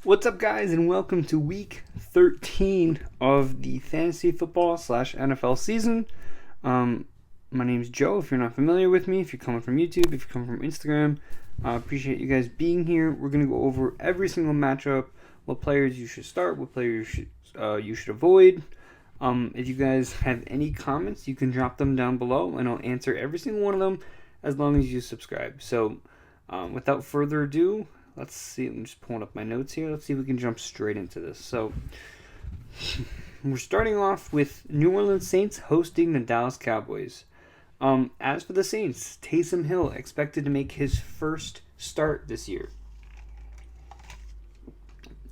What's up, guys, and welcome to week 13 of the fantasy football / NFL season. My name's Joe. If you're not familiar with me, if you're coming from YouTube, if you're coming from Instagram, I appreciate you guys being here. We're going to go over every single matchup, what players you should start, what players you should avoid. If you guys have any comments, you can drop them down below, and I'll answer every single one of them as long as you subscribe. So, without further ado, let's see. I'm just pulling up my notes here. Let's see if we can jump straight into this. So, we're starting off with New Orleans Saints hosting the Dallas Cowboys. As for the Saints, Taysom Hill expected to make his first start this year.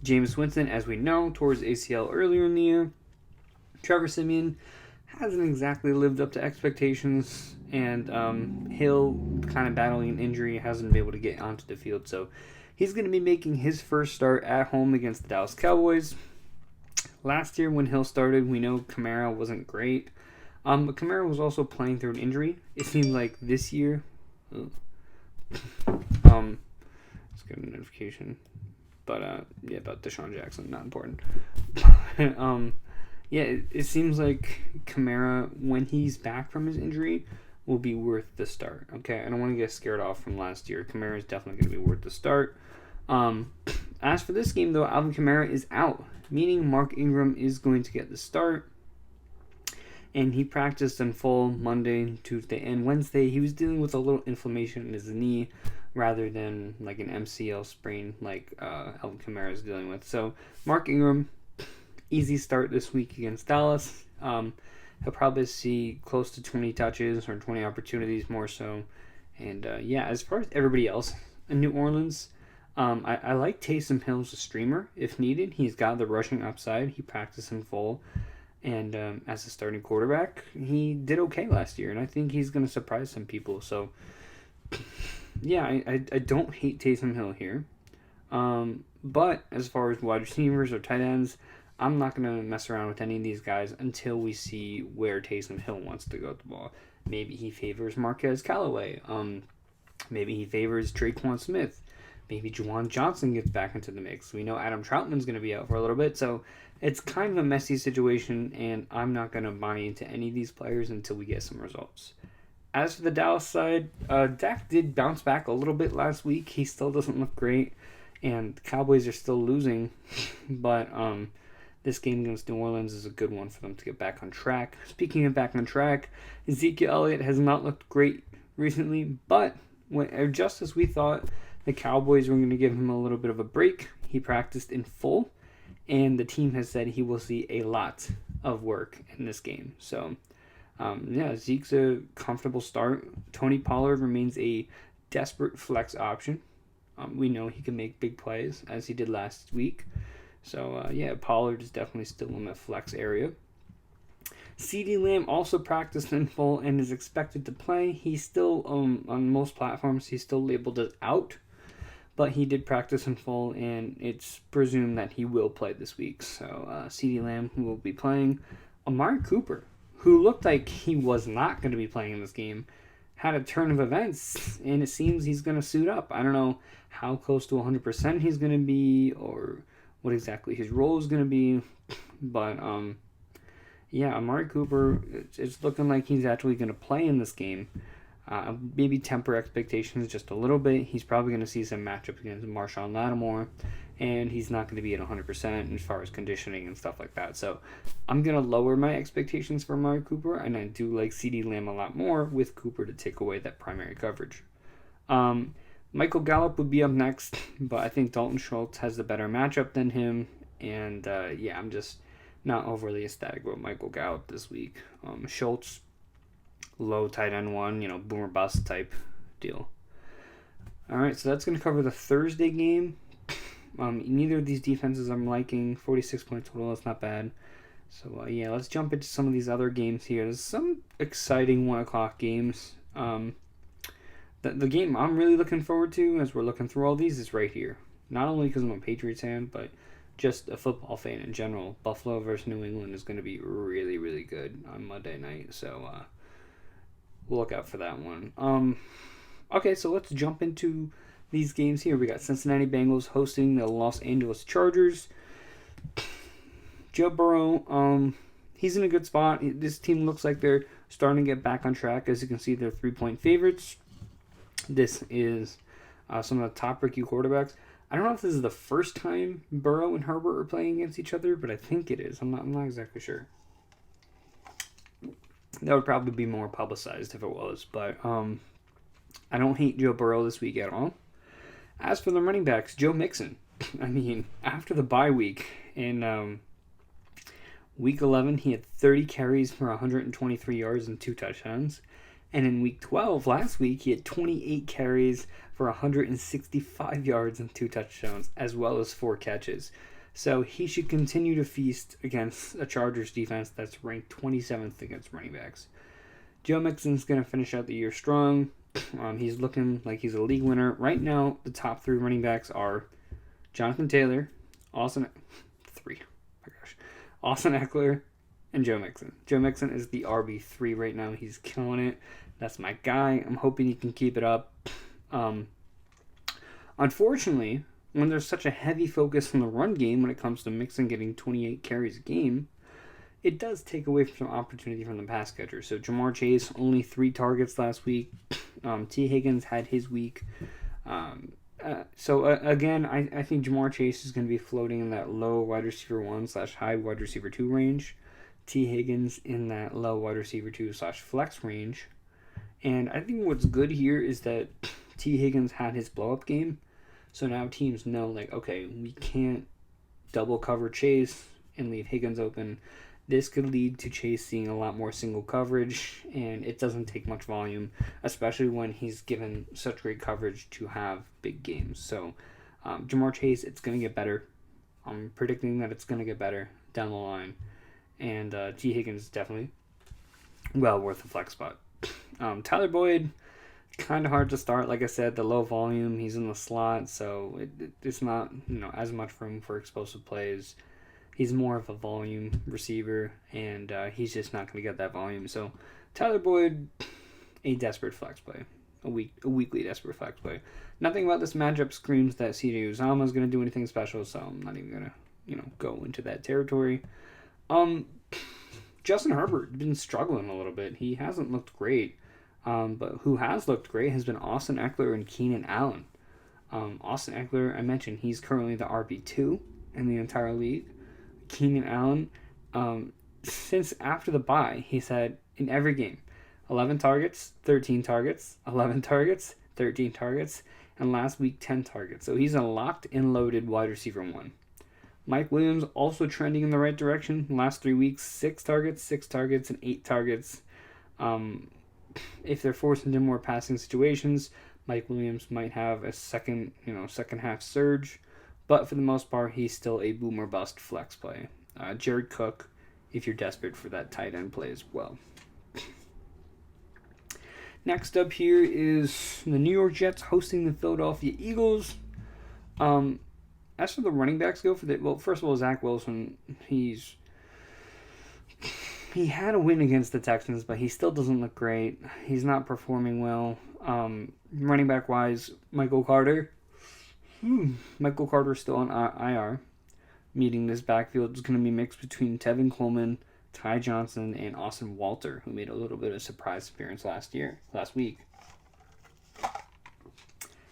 Jameis Winston, as we know, tore his ACL earlier in the year. Trevor Siemian hasn't exactly lived up to expectations, and Hill, kind of battling an injury, hasn't been able to get onto the field. So he's going to be making his first start at home against the Dallas Cowboys. Last year when Hill started, we know Kamara wasn't great. But Kamara was also playing through an injury. It seemed like this year... let's get a notification. But, about Deshaun Jackson. Not important. It seems like Kamara, when he's back from his injury, will be worth the start. Okay, I don't want to get scared off from last year. Kamara is definitely going to be worth the start. As for this game, though, Alvin Kamara is out, meaning Mark Ingram is going to get the start. And he practiced in full Monday, Tuesday, and Wednesday. He was dealing with a little inflammation in his knee rather than like an MCL sprain like Alvin Kamara is dealing with. So Mark Ingram, easy start this week against Dallas. He'll probably see close to 20 touches or 20 opportunities more so. And as far as everybody else in New Orleans, I like Taysom Hill as a streamer if needed. He's got the rushing upside. He practiced in full. And as a starting quarterback, he did okay last year. And I think he's going to surprise some people. So, I don't hate Taysom Hill here. But as far as wide receivers or tight ends, I'm not going to mess around with any of these guys until we see where Taysom Hill wants to go with the ball. Maybe he favors Marquez Callaway. Maybe he favors Traquan Smith. Maybe Juwan Johnson gets back into the mix. We know Adam Troutman's going to be out for a little bit, so it's kind of a messy situation, and I'm not going to buy into any of these players until we get some results. As for the Dallas side, Dak did bounce back a little bit last week. He still doesn't look great, and the Cowboys are still losing, but this game against New Orleans is a good one for them to get back on track. Speaking of back on track, Ezekiel Elliott has not looked great recently, but just as we thought the Cowboys were going to give him a little bit of a break, he practiced in full, and the team has said he will see a lot of work in this game. So, Zeke's a comfortable start. Tony Pollard remains a desperate flex option. We know he can make big plays, as he did last week. So, Pollard is definitely still in the flex area. CeeDee Lamb also practiced in full and is expected to play. He's still, on most platforms, he's still labeled as out. But he did practice in full, and it's presumed that he will play this week. So, CeeDee Lamb will be playing. Amari Cooper, who looked like he was not going to be playing in this game, had a turn of events, and it seems he's going to suit up. I don't know how close to 100% he's going to be, or what exactly his role is going to be. But, Amari Cooper, it's looking like he's actually going to play in this game. Maybe temper expectations just a little bit. He's probably going to see some matchup against Marshawn Lattimore, and he's not going to be at 100% as far as conditioning and stuff like that. So I'm going to lower my expectations for Amari Cooper, and I do like CeeDee Lamb a lot more with Cooper to take away that primary coverage. Michael Gallup would be up next, but I think Dalton Schultz has the better matchup than him, and I'm just not overly ecstatic about Michael Gallup this week. Schultz, low tight end one, boomer bust type deal. All right, so that's going to cover the Thursday game. Neither of these defenses I'm liking. 46-point total, that's not bad. So, let's jump into some of these other games here. There's some exciting 1 o'clock games. The game I'm really looking forward to as we're looking through all these is right here. Not only because I'm a Patriots fan, but just a football fan in general. Buffalo versus New England is going to be really, really good on Monday night. So, we'll look out for that one. Okay, so let's jump into these games here. We got Cincinnati Bengals hosting the Los Angeles Chargers. Joe Burrow, he's in a good spot. This team looks like they're starting to get back on track. As you can see, they're 3-point favorites. This is some of the top rookie quarterbacks. I don't know if this is the first time Burrow and Herbert are playing against each other, but I think it is. I'm not exactly sure. That would probably be more publicized if it was, but I don't hate Joe Burrow this week at all. As for the running backs, Joe Mixon. I mean, after the bye week in week 11, he had 30 carries for 123 yards and 2 touchdowns. And in week 12, last week, he had 28 carries for 165 yards and 2 touchdowns, as well as 4 catches. So he should continue to feast against a Chargers defense that's ranked 27th against running backs. Joe Mixon's going to finish out the year strong. He's looking like he's a league winner. Right now, the top 3 running backs are Jonathan Taylor, Austin Eckler, and Joe Mixon. Joe Mixon is the RB3 right now. He's killing it. That's my guy. I'm hoping he can keep it up. Unfortunately, when there's such a heavy focus on the run game when it comes to Mixon getting 28 carries a game, it does take away from some opportunity from the pass catcher. So Jamar Chase, only 3 targets last week. T. Higgins had his week. Again, I think Jamar Chase is going to be floating in that low wide receiver 1/high wide receiver 2 range. T. Higgins in that low wide receiver 2/flex range. And I think what's good here is that T. Higgins had his blow-up game. So now teams know, like, okay, we can't double cover Chase and leave Higgins open. This could lead to Chase seeing a lot more single coverage, and it doesn't take much volume, especially when he's given such great coverage to have big games. So Jamar Chase, it's going to get better. I'm predicting that it's going to get better down the line. And T. Higgins is definitely well worth a flex spot. Tyler Boyd, kind of hard to start. Like I said, the low volume, he's in the slot, so it's not as much room for explosive plays. He's more of a volume receiver, and he's just not going to get that volume. So Tyler Boyd, a desperate flex play, a weekly desperate flex play. Nothing about this matchup screams that C.J. Uzomah is going to do anything special, so I'm not even going to go into that territory. Justin Herbert has been struggling a little bit. He hasn't looked great. But who has looked great has been Austin Eckler and Keenan Allen. Austin Eckler, I mentioned, he's currently the RB2 in the entire league. Keenan Allen, since after the bye, he's had in every game 11 targets, 13 targets, 11 targets, 13 targets, and last week 10 targets. So he's a locked and loaded wide receiver 1. Mike Williams also trending in the right direction. Last 3 weeks, 6 targets, and 8 targets. If they're forced into more passing situations, Mike Williams might have a second half surge, but for the most part, he's still a boom or bust flex play. Jared Cook, if you're desperate for that tight end play as well. Next up here is the New York Jets hosting the Philadelphia Eagles. As for the running backs go, first of all, Zach Wilson, he had a win against the Texans, but he still doesn't look great. He's not performing well. Running back wise, Michael Carter is still on IR. Meeting this backfield is going to be mixed between Tevin Coleman, Ty Johnson, and Austin Walter, who made a little bit of a surprise appearance last week.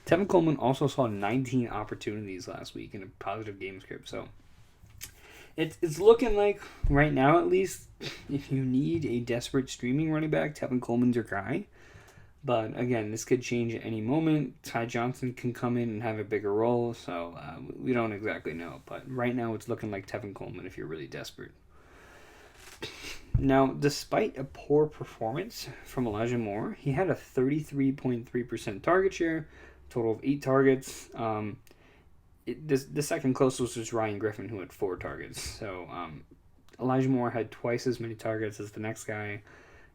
Tevin Coleman also saw 19 opportunities last week in a positive game script, so it's looking like, right now at least, if you need a desperate streaming running back, Tevin Coleman's your guy. But again, this could change at any moment. Ty Johnson can come in and have a bigger role, so we don't exactly know. But right now it's looking like Tevin Coleman if you're really desperate. Now, despite a poor performance from Elijah Moore, he had a 33.3% target share, total of 8 targets. The second closest was Ryan Griffin, who had 4 targets. So Elijah Moore had twice as many targets as the next guy.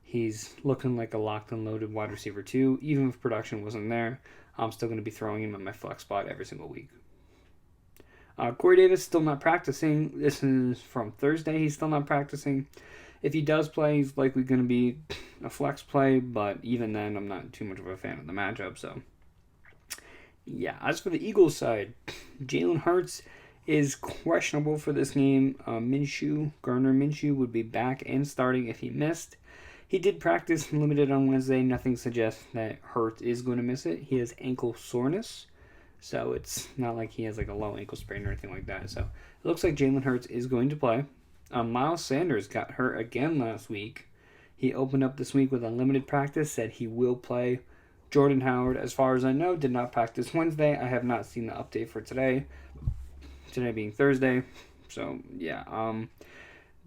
He's looking like a locked and loaded wide receiver 2. Even if production wasn't there, I'm still going to be throwing him in my flex spot every single week. Corey Davis still not practicing. This is from Thursday. He's still not practicing. If he does play, he's likely going to be a flex play, but even then, I'm not too much of a fan of the matchup. So Yeah, as for the Eagles side, Jalen Hurts is questionable for this game. Gardner Minshew would be back and starting if he missed. He did practice limited on Wednesday. Nothing suggests that Hurts is going to miss it. He has ankle soreness, so it's not like he has like a low ankle sprain or anything like that. So it looks like Jalen Hurts is going to play. Miles Sanders got hurt again last week. He opened up this week with a limited practice, said he will play. Jordan Howard, as far as I know, did not practice Wednesday. I have not seen the update for today. Today being Thursday. So, yeah.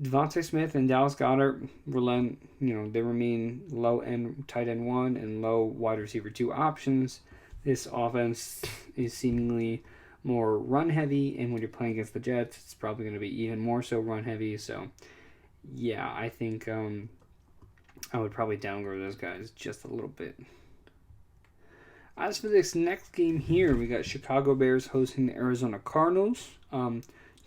Devonta Smith and Dallas Goedert, they remain low-end tight end 1 and low wide receiver 2 options. This offense is seemingly more run-heavy, and when you're playing against the Jets, it's probably going to be even more so run-heavy. So, yeah, I think I would probably downgrade those guys just a little bit. As for this next game here, we got Chicago Bears hosting the Arizona Cardinals.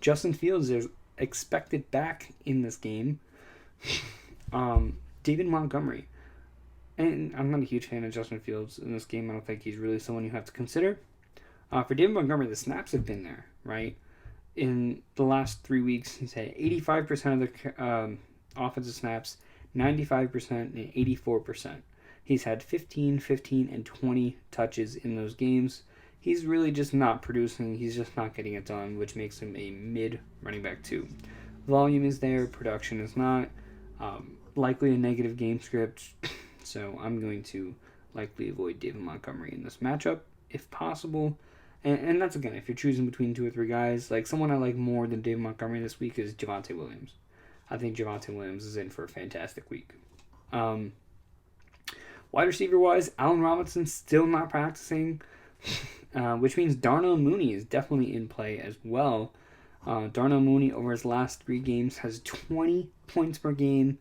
Justin Fields is expected back in this game. David Montgomery. And I'm not a huge fan of Justin Fields in this game. I don't think he's really someone you have to consider. For David Montgomery, the snaps have been there, right? In the last 3 weeks, he's had 85% of the offensive snaps, 95% and 84%. He's had 15, and 20 touches in those games. He's really just not producing. He's just not getting it done, which makes him a mid running back 2. Volume is there. Production is not. Likely a negative game script. So I'm going to likely avoid David Montgomery in this matchup if possible. And that's, again, if you're choosing between 2 or 3 guys. Like, someone I like more than David Montgomery this week is Jamante Williams. I think Jamante Williams is in for a fantastic week. Wide receiver-wise, Allen Robinson still not practicing, which means Darnell Mooney is definitely in play as well. Darnell Mooney, over his last 3 games, has 20 points per game.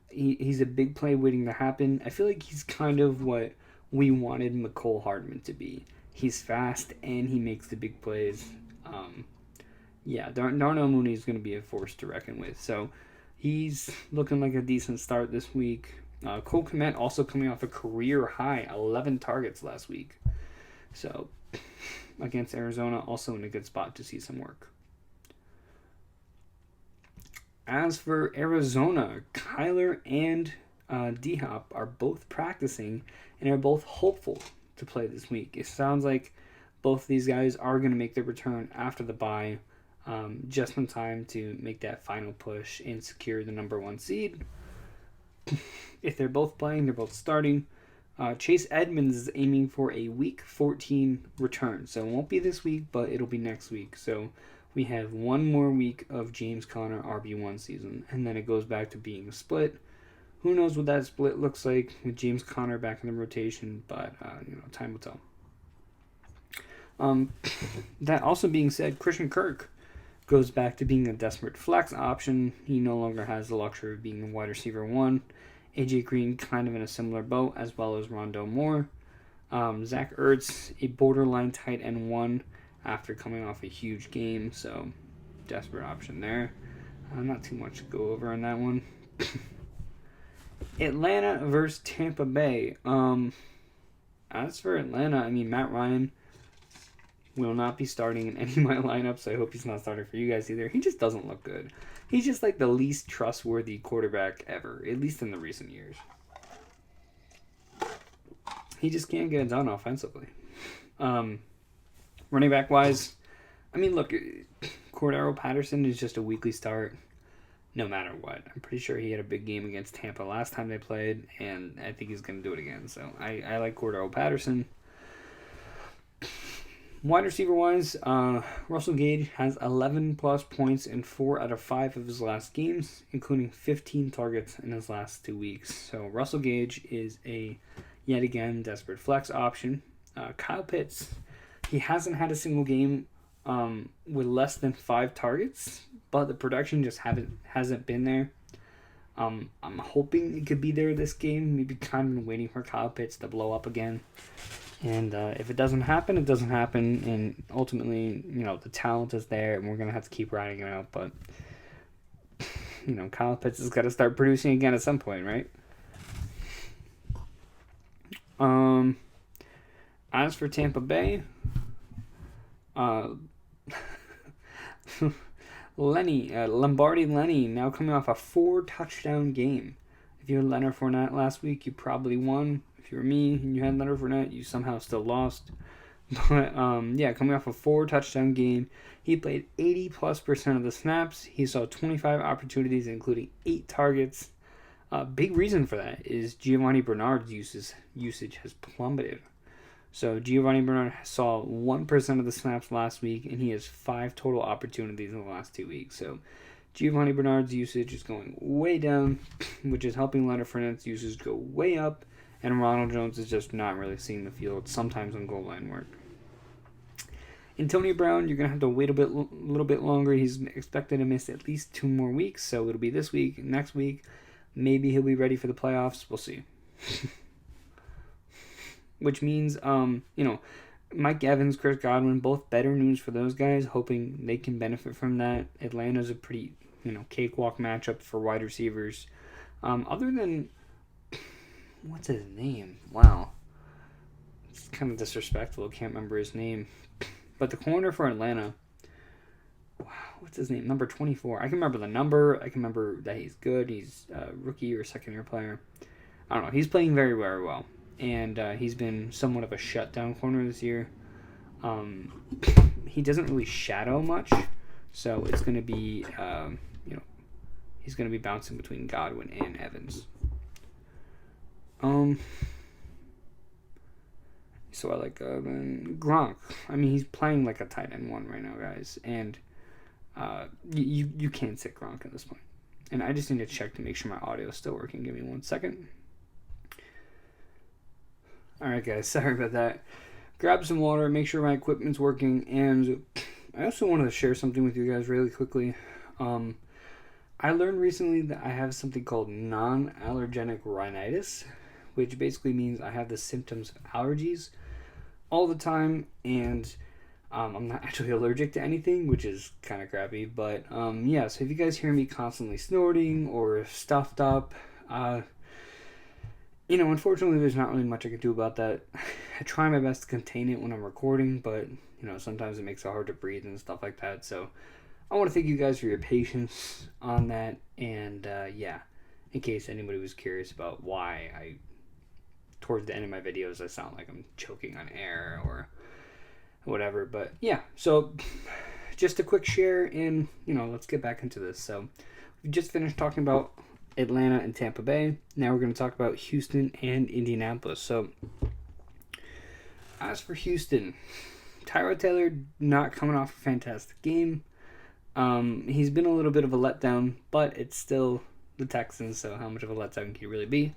He's a big play waiting to happen. I feel like he's kind of what we wanted McCole Hardman to be. He's fast, and he makes the big plays. Darnell Mooney is going to be a force to reckon with. So he's looking like a decent start this week. Cole Kmet also coming off a career high 11 targets last week. So, against Arizona, also in a good spot to see some work. As for Arizona, Kyler and D-Hop are both practicing and are both hopeful to play this week. It sounds like both these guys are going to make their return after the bye, just in time to make that final push and secure the number 1 seed. If they're both playing, they're both starting. Chase Edmonds is aiming for a week 14 return. So it won't be this week, but it'll be next week. So we have 1 more week of James Conner RB1 season. And then it goes back to being a split. Who knows what that split looks like with James Conner back in the rotation. But, time will tell. That also being said, Christian Kirk goes back to being a desperate flex option. He no longer has the luxury of being a wide receiver 1. AJ Green kind of in a similar boat, as well as Rondale Moore. Zach Ertz, a borderline tight end 1 after coming off a huge game, so desperate option there. Not too much to go over on that one. Atlanta versus Tampa Bay. As for Atlanta, Matt Ryan will not be starting in any of my lineups. I hope he's not starting for you guys either. He just doesn't look good. He's just like the least trustworthy quarterback ever, at least in the recent years. He just can't get it done offensively. Running back wise, look, Cordero Patterson is just a weekly start no matter what. I'm pretty sure he had a big game against Tampa last time they played, and I think he's going to do it again. So I like Cordero Patterson. Wide receiver wise, Russell Gage has 11 plus points in 4 out of 5 of his last games, including 15 targets in his last 2 weeks. So Russell Gage is a, yet again, desperate flex option. Kyle Pitts, he hasn't had a single game with less than 5 targets, but the production just hasn't been there. I'm hoping it could be there this game. Maybe kind of been waiting for Kyle Pitts to blow up again. And if it doesn't happen, it doesn't happen. And ultimately, the talent is there, and we're going to have to keep riding it out. But, Kyle Pitts has got to start producing again at some point, right? As for Tampa Bay, uh, Lombardi Lenny, now coming off a 4-touchdown game. If you had Leonard Fournette last week, you probably won. If you were me and you had Leonard Fournette, you somehow still lost. But, coming off a 4-touchdown game, he played 80+% of the snaps. He saw 25 opportunities, including 8 targets. Big reason for that is Giovanni Bernard's usage has plummeted. So Giovanni Bernard saw 1% of the snaps last week, and he has 5 total opportunities in the last 2 weeks. So Giovanni Bernard's usage is going way down, which is helping Leonard Fournette's usage go way up, and Ronald Jones is just not really seeing the field, sometimes on goal line work. Antonio Brown, you're going to have to wait a little bit longer. He's expected to miss at least 2 more weeks, so it'll be this week, next week. Maybe he'll be ready for the playoffs. We'll see. Which means, Mike Evans, Chris Godwin, both better news for those guys, hoping they can benefit from that. Atlanta's a pretty, cakewalk matchup for wide receivers. Other than, what's his name? Wow. It's kind of disrespectful. Can't remember his name. But the corner for Atlanta, wow, what's his name? Number 24. I can remember the number. I can remember that he's good. He's a rookie or second-year player. I don't know. He's playing very, very well. And he's been somewhat of a shutdown corner this year. He doesn't really shadow much, so it's going to be, he's going to be bouncing between Godwin and Evans. So I like Gronk. I mean, he's playing like a tight end 1 right now, guys, and you can't sit Gronk at this point. And I just need to check to make sure my audio is still working. Give me 1 second. Alright guys, sorry about that. Grab some water, make sure my equipment's working, and I also wanted to share something with you guys really quickly. I learned recently that I have something called non-allergenic rhinitis, which basically means I have the symptoms of allergies all the time, and I'm not actually allergic to anything, which is kind of crappy, but so if you guys hear me constantly snorting or stuffed up, unfortunately, there's not really much I can do about that. I try my best to contain it when I'm recording, but, sometimes it makes it hard to breathe and stuff like that. So I want to thank you guys for your patience on that. And, in case anybody was curious about why towards the end of my videos, I sound like I'm choking on air or whatever. But, so just a quick share and, let's get back into this. So we just finished talking about Atlanta and Tampa Bay. Now we're going to talk about Houston and Indianapolis. So, as for Houston, Tyrod Taylor not coming off a fantastic game. He's been a little bit of a letdown, but it's still the Texans, so how much of a letdown can he really be?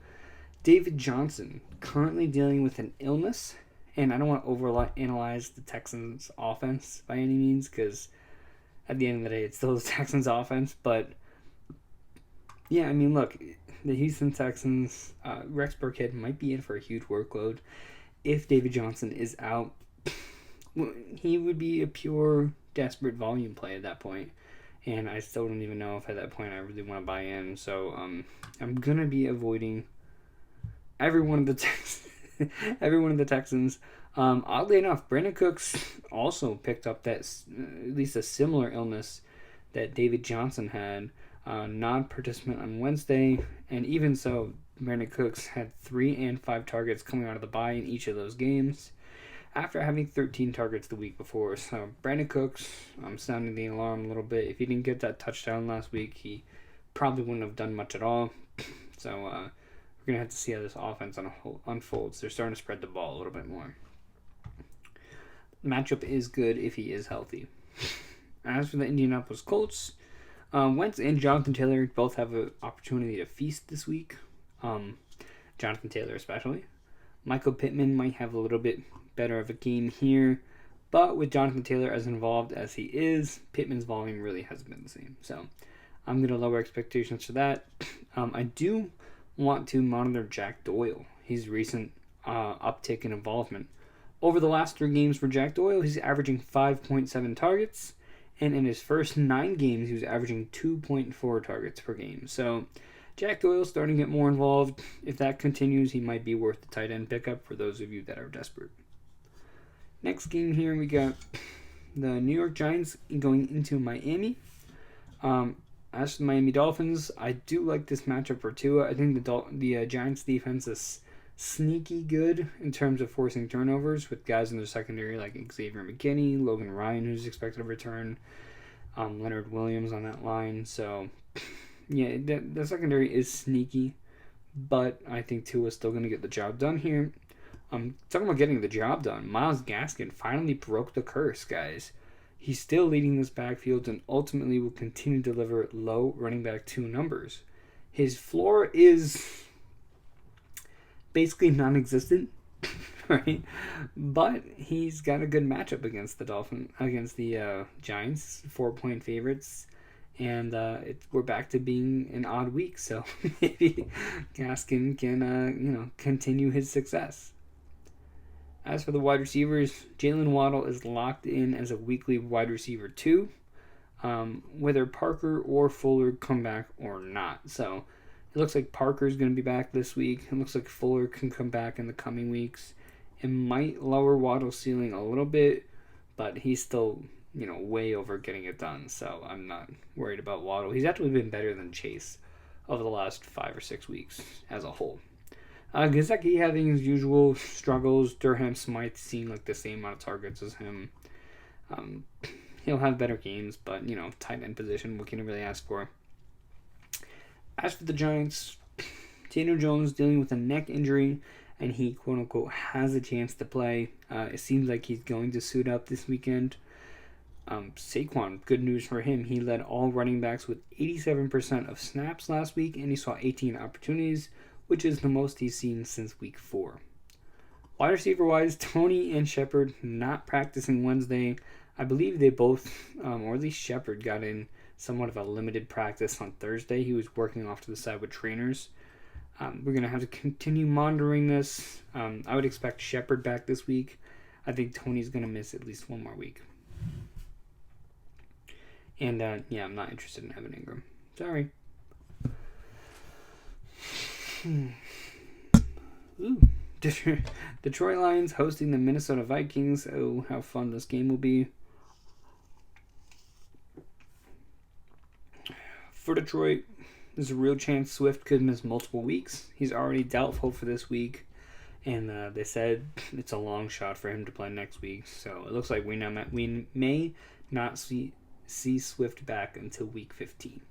David Johnson, currently dealing with an illness, and I don't want to overanalyze the Texans' offense by any means, because at the end of the day, it's still the Texans' offense, but yeah, I mean, look, the Houston Texans, Rex Burkhead might be in for a huge workload. If David Johnson is out, he would be a pure, desperate volume play at that point. And I still don't even know if at that point I really want to buy in. So I'm going to be avoiding every one of the Texans. Oddly enough, Brandon Cooks also picked up that at least a similar illness that David Johnson had. Non-participant on Wednesday, and even so, Brandon Cooks had 3 and 5 targets coming out of the bye in each of those games, after having 13 targets the week before. So Brandon Cooks, I'm sounding the alarm a little bit. If he didn't get that touchdown last week, he probably wouldn't have done much at all. So we're gonna have to see how this offense unfolds. They're starting to spread the ball a little bit more. Matchup is good if he is healthy. As for the Indianapolis Colts, Wentz and Jonathan Taylor both have an opportunity to feast this week. Jonathan Taylor especially. Michael Pittman might have a little bit better of a game here, but with Jonathan Taylor as involved as he is, Pittman's volume really hasn't been the same. So I'm going to lower expectations for that. I do want to monitor Jack Doyle. His recent uptick in involvement. Over the last 3 games for Jack Doyle, he's averaging 5.7 targets. And in his first 9 games, he was averaging 2.4 targets per game. So Jack Doyle's starting to get more involved. If that continues, he might be worth the tight end pickup for those of you that are desperate. Next game here, we got the New York Giants going into Miami. As for the Miami Dolphins, I do like this matchup for Tua. I think the Giants defense is sneaky good in terms of forcing turnovers with guys in their secondary like Xavier McKinney, Logan Ryan, who's expected to return, Leonard Williams on that line. So, yeah, the secondary is sneaky, but I think Tua is still going to get the job done here. Talking about getting the job done, Myles Gaskin finally broke the curse, guys. He's still leading this backfield and ultimately will continue to deliver low running back 2 numbers. His floor is basically non-existent, right? But he's got a good matchup against the Giants, 4-point favorites, and we're back to being an odd week. So maybe Gaskin can continue his success. As for the wide receivers, Jalen Waddle is locked in as a weekly wide receiver 2, whether Parker or Fuller come back or not. So it looks like Parker is going to be back this week. It looks like Fuller can come back in the coming weeks. It might lower Waddle's ceiling a little bit, but he's still, way over getting it done. So I'm not worried about Waddle. He's actually been better than Chase over the last 5 or 6 weeks as a whole. Gesicki having his usual struggles. Durham Smythe seeing like the same amount of targets as him. He'll have better games, but tight end position, what can you really ask for? As for the Giants, Daniel Jones dealing with a neck injury, and he quote unquote has a chance to play. It seems like he's going to suit up this weekend. Saquon, good news for him. He led all running backs with 87% of snaps last week, and he saw 18 opportunities, which is the most he's seen since week 4. Wide receiver-wise, Tony and Shepard not practicing Wednesday. I believe they both, or at least Shepard, got in somewhat of a limited practice on Thursday. He was working off to the side with trainers. We're going to have to continue monitoring this. I would expect Shepard back this week. I think Tony's going to miss at least one more week. And, I'm not interested in Evan Ingram. Sorry. Ooh. Detroit Lions hosting the Minnesota Vikings. Oh, how fun this game will be. For Detroit, there's a real chance Swift could miss multiple weeks. He's already doubtful for this week, and they said it's a long shot for him to play next week. So it looks like we may not see Swift back until week 15.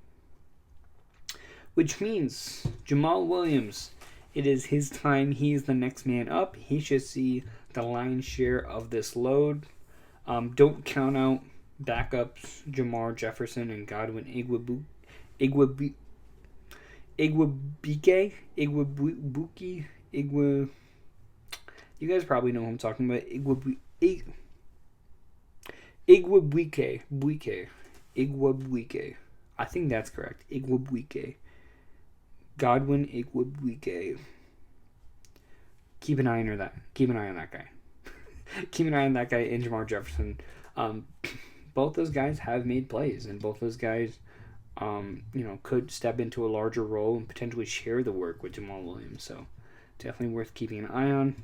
Which means Jamal Williams, it is his time. He is the next man up. He should see the lion's share of this load. Don't count out backups Jamar Jefferson and Godwin Igwebuike. You guys probably know who I'm talking about. Igwebuike. I think that's correct. Igwebuike. Godwin Igwebuike. Keep an eye on that. Keep an eye on that guy. Keep an eye on that guy and Jamar Jefferson. Both those guys have made plays, and both those guys, could step into a larger role and potentially share the work with Jamal Williams. So, definitely worth keeping an eye on.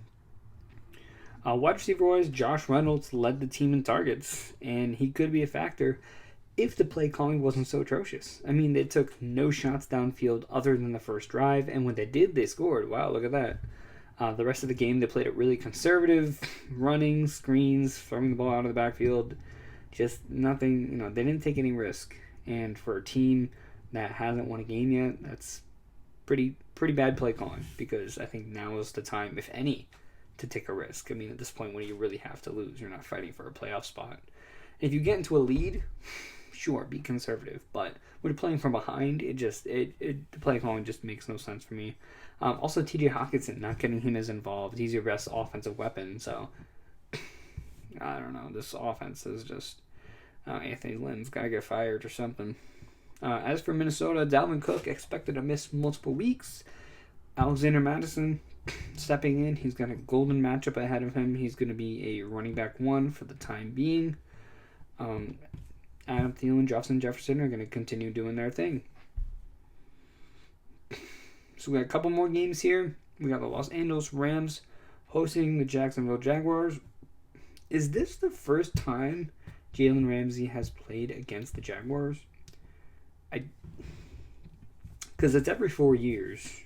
Wide receiver-wise, Josh Reynolds led the team in targets, and he could be a factor if the play calling wasn't so atrocious. I mean, they took no shots downfield other than the first drive, and when they did, they scored. Wow, look at that. The rest of the game, they played it really conservative, running, screens, throwing the ball out of the backfield. Just nothing, they didn't take any risk. And for a team that hasn't won a game yet, that's pretty bad play calling, because I think now is the time, if any, to take a risk. I mean, at this point, when you really have to lose, you're not fighting for a playoff spot. If you get into a lead, sure, be conservative. But when you're playing from behind, the play calling just makes no sense for me. Also, TJ Hawkinson, not getting him as involved. He's your best offensive weapon. So, I don't know. This offense is just... Anthony Lynn's got to get fired or something. As for Minnesota, Dalvin Cook expected to miss multiple weeks. Alexander Mattison stepping in. He's got a golden matchup ahead of him. He's going to be a running back 1 for the time being. Adam Thielen, Justin Jefferson are going to continue doing their thing. So we got a couple more games here. We got the Los Angeles Rams hosting the Jacksonville Jaguars. Is this the first time Jalen Ramsey has played against the Jaguars? Because it's every 4 years.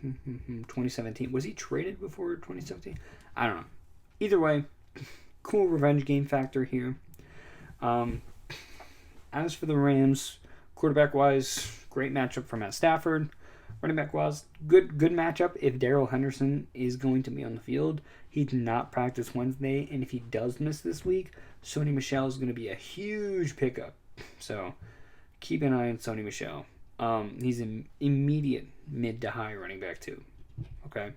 2017. Was he traded before 2017? I don't know. Either way, cool revenge game factor here. As for the Rams, quarterback-wise, great matchup for Matt Stafford. Running back-wise, good matchup if Darrell Henderson is going to be on the field. He did not practice Wednesday, and if he does miss this week, Sony Michel is going to be a huge pickup. So keep an eye on Sony Michel. He's an immediate mid to high running back too. Okay.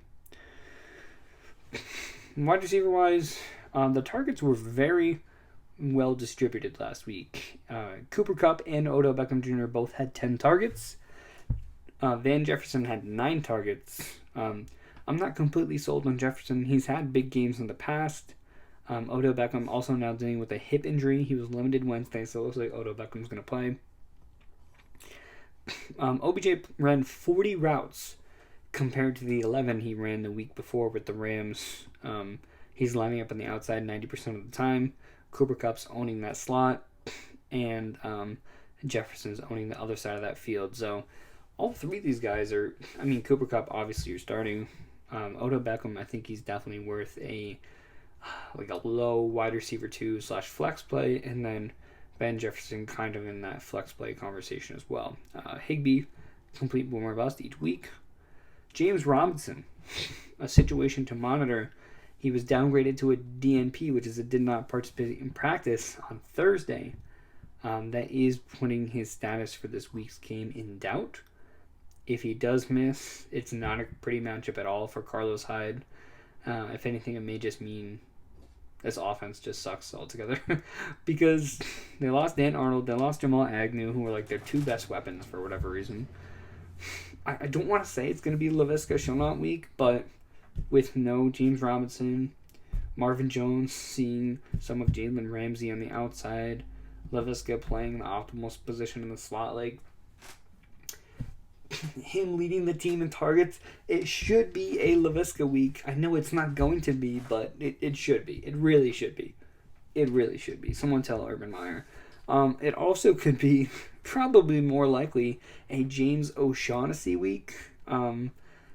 Wide receiver wise, the targets were very well distributed last week. Cooper Kupp and Odell Beckham Jr. both had 10 targets. Van Jefferson had 9 targets. I'm not completely sold on Jefferson. He's had big games in the past. Odell Beckham also now dealing with a hip injury. He was limited Wednesday, so it looks like Odell Beckham's going to play. OBJ ran 40 routes compared to the 11 he ran the week before with the Rams. He's lining up on the outside 90% of the time. Cooper Kupp's owning that slot, and Jefferson's owning the other side of that field. So all three of these guys are, Cooper Kupp, obviously you're starting. Odell Beckham, I think he's definitely worth a low wide receiver 2 / flex play, and then Ben Jefferson kind of in that flex play conversation as well. Higbee, complete boomer bust each week. James Robinson, a situation to monitor. He was downgraded to a DNP, which is a did not participate in practice on Thursday. That is putting his status for this week's game in doubt. If he does miss, it's not a pretty matchup at all for Carlos Hyde. If anything, it may just mean this offense just sucks altogether. Because they lost Dan Arnold, they lost Jamal Agnew, who were like their 2 best weapons for whatever reason. I don't want to say it's going to be Laviska Shenault week, but with no James Robinson, Marvin Jones seeing some of Jalen Ramsey on the outside, Laviska playing the optimal position in the slot, like him leading the team in targets, it should be a Laviska week. I know it's not going to be, but it should be. It really should be. It really should be. Someone tell Urban Meyer. It also could be, probably more likely, a James O'Shaughnessy week.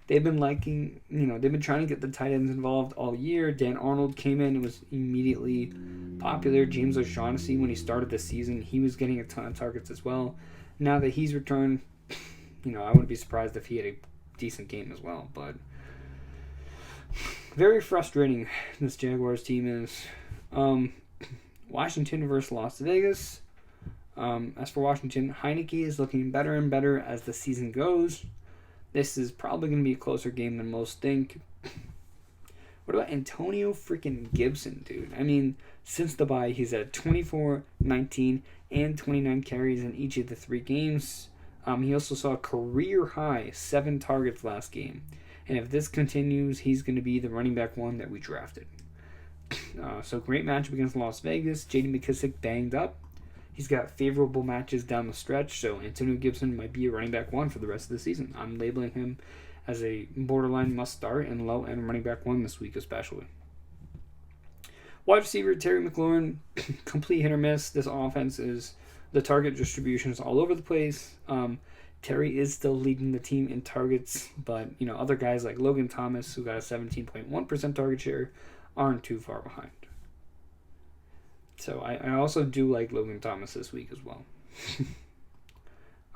They've been they've been trying to get the tight ends involved all year. Dan Arnold came in and was immediately popular. James O'Shaughnessy, when he started the season, he was getting a ton of targets as well. Now that he's returned, I wouldn't be surprised if he had a decent game as well. But very frustrating this Jaguars team is. Washington versus Las Vegas. As for Washington, Heineke is looking better and better as the season goes. This is probably going to be a closer game than most think. What about Antonio freaking Gibson, dude? Since the bye, he's at 24, 19, and 29 carries in each of the 3 games. He also saw a career-high 7 targets last game. And if this continues, he's going to be the running back 1 that we drafted. So great matchup against Las Vegas. J.D. McKissick banged up. He's got favorable matches down the stretch, so Antonio Gibson might be a running back 1 for the rest of the season. I'm labeling him as a borderline must-start and low-end running back 1 this week especially. Wide receiver Terry McLaurin, complete hit or miss. This offense is, the target distribution is all over the place. Terry is still leading the team in targets, but other guys like Logan Thomas, who got a 17.1% target share, aren't too far behind. So I also do like Logan Thomas this week as well.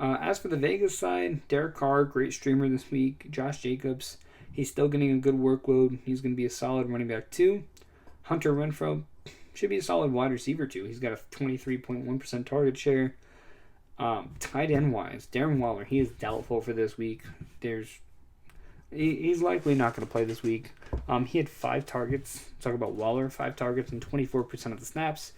As for the Vegas side, Derek Carr, great streamer this week. Josh Jacobs, he's still getting a good workload. He's going to be a solid running back 2. Hunter Renfrow should be a solid wide receiver 2. He's got a 23.1% target share. Tight end wise, Darren Waller, he is doubtful for this week. He's likely not going to play this week. He had 5 targets. Talk about Waller, 5 targets and 24% of the snaps.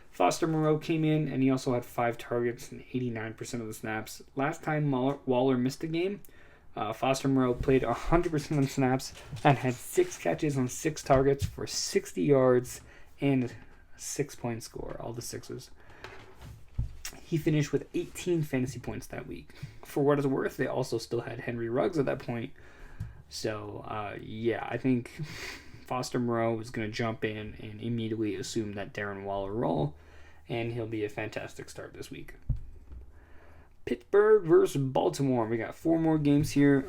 Foster Moreau came in, and he also had 5 targets and 89% of the snaps. Last time Waller missed a game, Foster Moreau played 100% of the snaps and had 6 catches on 6 targets for 60 yards and a 6-point score, all the 6s. He finished with 18 fantasy points that week. For what it's worth, they also still had Henry Ruggs at that point. So, I think Foster Moreau is going to jump in and immediately assume that Darren Waller role, and he'll be a fantastic start this week. Pittsburgh versus Baltimore. We got 4 more games here.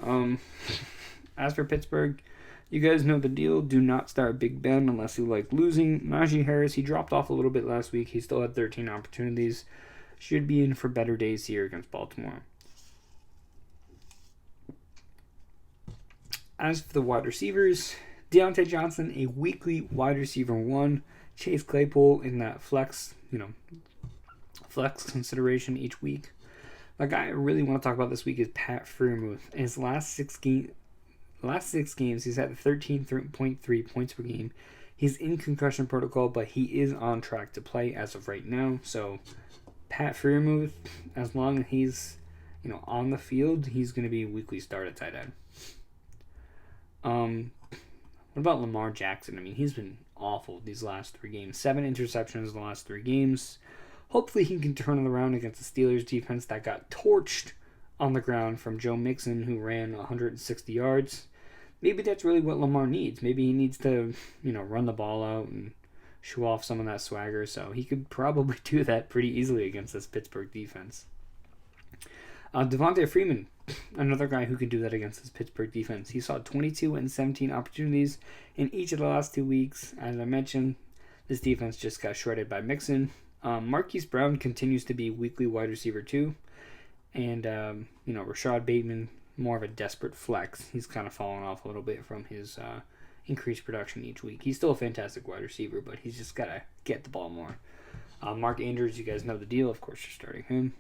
As for Pittsburgh, you guys know the deal. Do not start Big Ben unless you like losing. Najee Harris, he dropped off a little bit last week. He still had 13 opportunities. Should be in for better days here against Baltimore. As for the wide receivers, Deontay Johnson, a weekly wide receiver 1. Chase Claypool in that flex consideration each week. The guy I really want to talk about this week is Pat Freermuth. In his last six games, he's at 13.3 points per game. He's in concussion protocol, but he is on track to play as of right now. So, Pat Freermuth, as long as he's on the field, he's going to be a weekly start at tight end. What about Lamar Jackson? I mean, he's been awful these last 3 games. 7 interceptions in the last 3 games. Hopefully he can turn it around against the Steelers defense that got torched on the ground from Joe Mixon, who ran 160 yards. Maybe that's really what Lamar needs. Maybe he needs to, run the ball out and show off some of that swagger. So he could probably do that pretty easily against this Pittsburgh defense. Devonta Freeman, another guy who can do that against this Pittsburgh defense. He saw 22 and 17 opportunities in each of the last 2 weeks. As I mentioned, this defense just got shredded by Mixon. Marquise Brown continues to be weekly wide receiver 2. And, Rashad Bateman, more of a desperate flex. He's kind of fallen off a little bit from his increased production each week. He's still a fantastic wide receiver, but he's just got to get the ball more. Mark Andrews, you guys know the deal. Of course, you're starting him.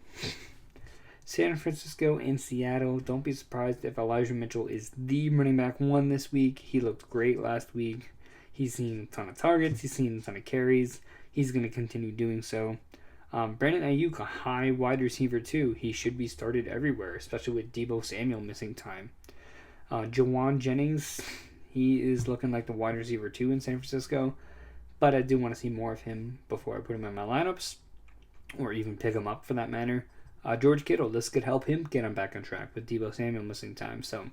San Francisco and Seattle. Don't be surprised if Elijah Mitchell is the running back 1 this week. He looked great last week. He's seen a ton of targets. He's seen a ton of carries. He's going to continue doing so. Brandon Ayuk, a high wide receiver 2. He should be started everywhere, especially with Deebo Samuel missing time. Jawan Jennings, he is looking like the wide receiver 2 in San Francisco, but I do want to see more of him before I put him in my lineups, or even pick him up for that matter. George Kittle, this could help him get him back on track with Deebo Samuel missing time, so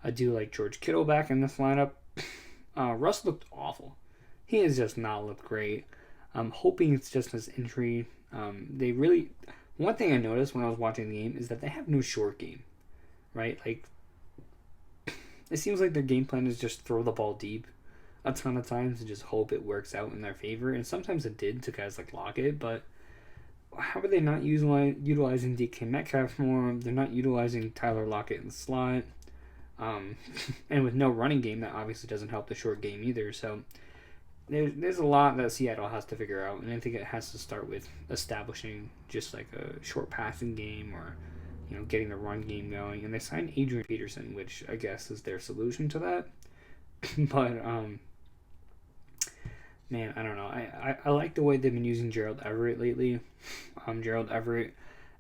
I do like George Kittle back in this lineup. Russ looked awful. He has just not looked great. I'm hoping it's just his injury. One thing I noticed when I was watching the game is that they have no short game, right? Like, it seems like their game plan is just throw the ball deep a ton of times and just hope it works out in their favor. And sometimes it did to guys like Lockett, but how are they not utilizing DK Metcalf more? They're not utilizing Tyler Lockett in the slot. And with no running game, that obviously doesn't help the short game either. So there's a lot that Seattle has to figure out, and I think it has to start with establishing just like a short passing game, or getting the run game going. And they signed Adrian Peterson, which I guess is their solution to that. But man, I don't know. I like the way they've been using Gerald Everett lately. Gerald Everett,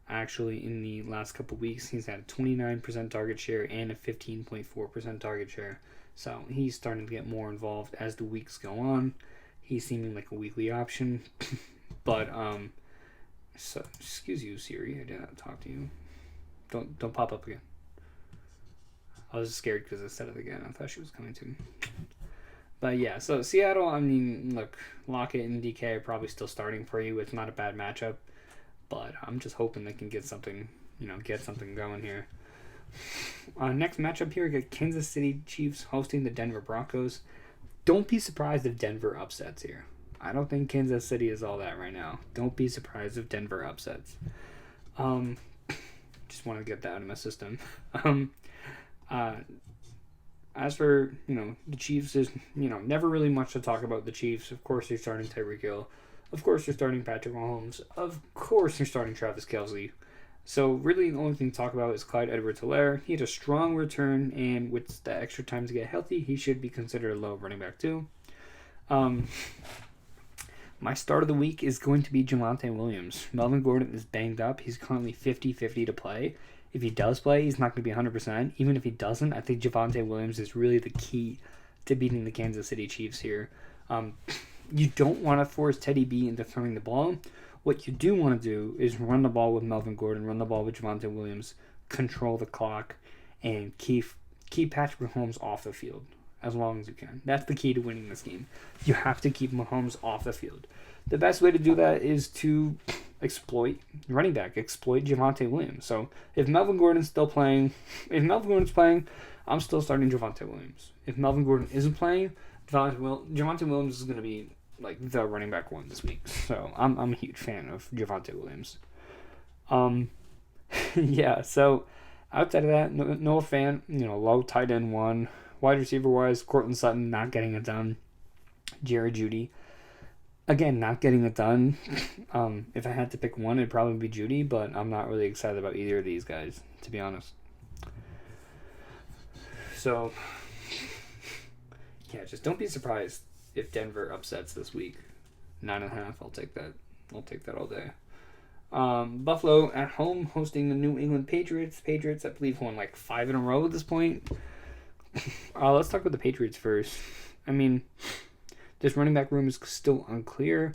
actually, in the last couple weeks, he's had a 29% target share and a 15.4% target share. So he's starting to get more involved as the weeks go on. He's seeming like a weekly option. But, so, excuse you, Siri. I did not talk to you. Don't pop up again. I was scared because I said it again. I thought she was coming to me. But yeah, so Seattle, I mean, look, Lockett and DK are probably still starting for you. It's not a bad matchup. But I'm just hoping they can get something going here. Next matchup here, we got Kansas City Chiefs hosting the Denver Broncos. Don't be surprised if Denver upsets here. I don't think Kansas City is all that right now. Don't be surprised if Denver upsets. Just want to get that out of my system. As for, the Chiefs, there's, never really much to talk about the Chiefs. Of course, they're starting Tyreek Hill. Of course, they're starting Patrick Mahomes. Of course, they're starting Travis Kelce. So, really, the only thing to talk about is Clyde Edwards-Helaire. He had a strong return, and with the extra time to get healthy, he should be considered a low running back, too. My start of the week is going to be Jamante Williams. Melvin Gordon is banged up. He's currently 50-50 to play. If he does play, he's not going to be 100%. Even if he doesn't, I think Javonte Williams is really the key to beating the Kansas City Chiefs here. You don't want to force Teddy B into throwing the ball. What you do want to do is run the ball with Melvin Gordon, run the ball with Javonte Williams, control the clock, and keep Patrick Mahomes off the field. as long as you can. That's the key to winning this game. You have to keep Mahomes off the field. The best way to do that is to exploit Jamante Williams. So if Melvin Gordon's playing, I'm still starting Javonte Williams. If Melvin Gordon isn't playing, Jamante Williams is going to be like the running back one this week. So I'm a huge fan of Javonte Williams. Yeah, so outside of that, no fan, low tight end one. Wide receiver wise, Cortland Sutton not getting it done. Jerry Jeudy, again, not getting it done. If I had to pick one, it'd probably be Jeudy, but I'm not really excited about either of these guys, to be honest. So, yeah, just don't be surprised if Denver upsets this week. 9.5, I'll take that. I'll take that all day. Buffalo at home hosting the New England Patriots. Patriots, I believe, won like 5 in a row at this point. Let's talk about the Patriots first. I mean, this running back room is still unclear.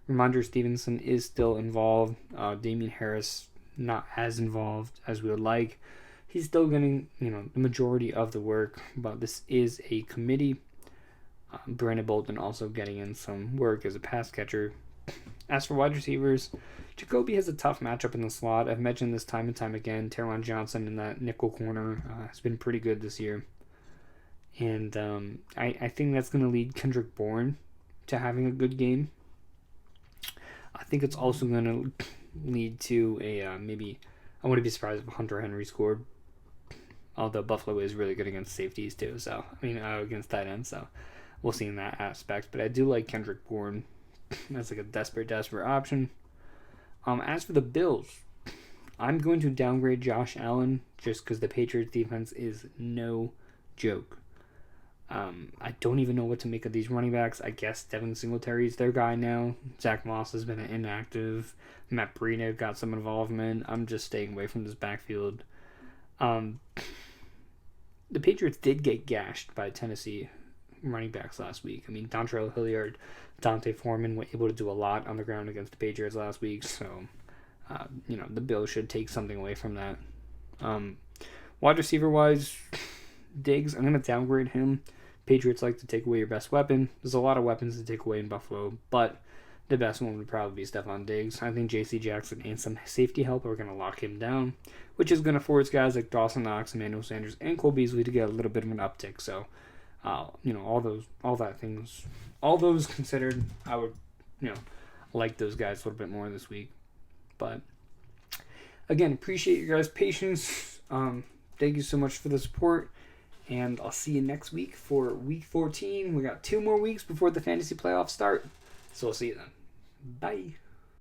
Ramondre Stevenson is still involved. Damian Harris not as involved as we would like. He's still getting, the majority of the work, but this is a committee. Brandon Bolden also getting in some work as a pass catcher. As for wide receivers, Jacoby has a tough matchup in the slot. I've mentioned this time and time again. Teron Johnson in that nickel corner has been pretty good this year. And I think that's going to lead Kendrick Bourne to having a good game. I think it's also going to lead to a maybe, I wouldn't be surprised if Hunter Henry scored. Although Buffalo is really good against safeties too. So, against tight ends. So, we'll see in that aspect. But I do like Kendrick Bourne. That's like a desperate option. As for the Bills, I'm going to downgrade Josh Allen just because the Patriots defense is no joke. I don't even know what to make of these running backs. I guess Devin Singletary is their guy now. Zach Moss has been inactive. Matt Breida got some involvement. I'm just staying away from this backfield. The Patriots did get gashed by Tennessee running backs last week. Dontrell Hilliard, Dante Foreman were able to do a lot on the ground against the Patriots last week. So, the Bills should take something away from that. Wide receiver-wise, Diggs, I'm going to downgrade him. Patriots like to take away your best weapon. There's a lot of weapons to take away in Buffalo, but the best one would probably be Stephon Diggs. I think J.C. Jackson and some safety help are going to lock him down, which is going to force guys like Dawson Knox, Emmanuel Sanders, and Cole Beasley to get a little bit of an uptick. So, all those considered, I would, like those guys a little bit more this week. But again, appreciate your guys' patience. Thank you so much for the support. And I'll see you next week for week 14. We got 2 more weeks before the fantasy playoffs start. So we'll see you then. Bye.